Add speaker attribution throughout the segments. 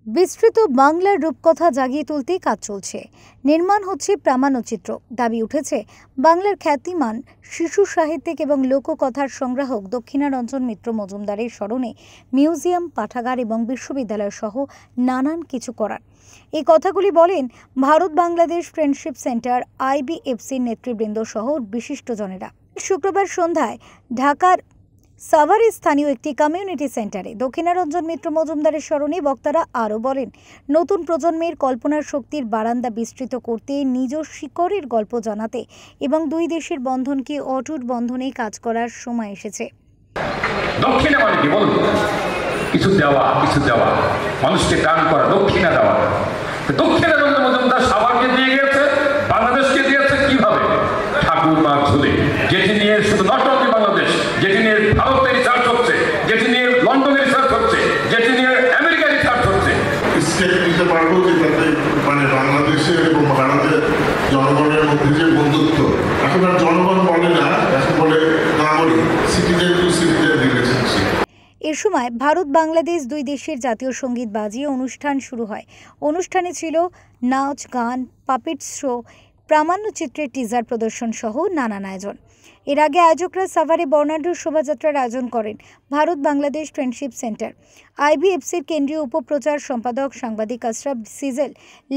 Speaker 1: বিস্তৃত বাংলার রূপকথা জাগিয়ে তুলতে কাজ চলছে। নির্মাণ হচ্ছে প্রামাণ্যচিত্র। দাবি উঠেছে বাংলার খ্যাতিমান শিশু সাহিত্যিক এবং লোককথার সংগ্রাহক দক্ষিণারঞ্জন মিত্র মজুমদারের স্মরণে মিউজিয়াম, পাঠাগার এবং বিশ্ববিদ্যালয় সহ নানান কিছু করার। এই কথাগুলি বলেন ভারত বাংলাদেশ ফ্রেন্ডশিপ সেন্টার IBFCর নেতৃবৃন্দ সহ বিশিষ্টজনেরা। শুক্রবার সন্ধ্যায় ঢাকার সাভারে স্থানীয় একটি কমিউনিটি সেন্টারে দক্ষিণারঞ্জন মিত্র মজুমদারের স্মরণে বক্তারা আরও বলেন, নতুন প্রজন্মের কল্পনার শক্তির বারান্দা বিস্তৃত করতে, নিজ শিকড়ের গল্প জানাতে এবং দুই দেশের বন্ধনকে অটুট বন্ধনে কাজ করার সময় এসেছে।
Speaker 2: দক্ষিণা মানে কি বলুন? কিছু দেওয়া, কিছু দেওয়া, মানুষকে দান করা, দক্ষিণা দেওয়া। দক্ষিণারঞ্জন মজুমদার সাভারকে দিয়ে গেছে, বাংলাদেশকে দিয়েছে কিভাবে? ঠাকুরমা ঝুলে, যেটি নিয়ে শুধু নট অনলি বাংলাদেশ, যেটি নিয়ে ভারতে রিসার্চ হচ্ছে, যেটি নিয়ে লন্ডনে রিসার্চ হচ্ছে, যেটি নিয়ে আমেরিকা রিসার্চ হচ্ছে।
Speaker 3: স্টেপ দিতে পারবো যে মানে বাংলাদেশের এবং ভারতের জনগণের মধ্যে যে বন্ধুত্ব, এখন আর জনগণ বলে না, এখন বলে নাগরিক, সিটিজেন টু সিটিজেন রিলেশনশিপ।
Speaker 1: এ সময় ভারত বাংলাদেশ দুই দেশের জাতীয় সঙ্গীত বাজিয়ে অনুষ্ঠান শুরু হয়। অনুষ্ঠানে ছিল নাচ, গান, পাপেট শো, প্রামাণ্যচিত্রের টিজার প্রদর্শন সহ নানান আয়োজন। এর আগে আয়োজকরা সাভারে বর্ণাঢ্য শোভাযাত্রার আয়োজন করেন ভারত বাংলাদেশ ফ্রেন্ডশিপ সেন্টার। IBFCর কেন্দ্রীয় উপপ্রচার সম্পাদক সাংবাদিক আশরাফ সিজেল,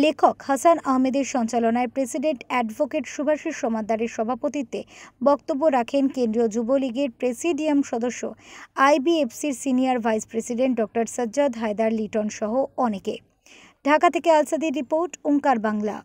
Speaker 1: লেখক হাসান আহমেদের সঞ্চালনায় প্রেসিডেন্ট অ্যাডভোকেট শুভাশিস সমাদ্দারের সভাপতিত্বে বক্তব্য রাখেন কেন্দ্রীয় যুবলীগের প্রেসিডিয়াম সদস্য, IBFCর senior vice president doctor Sajjad Haider Liton সহ অনেকে। ঢাকা থেকে আলসাদির রিপোর্ট, ওঙ্কার বাংলা।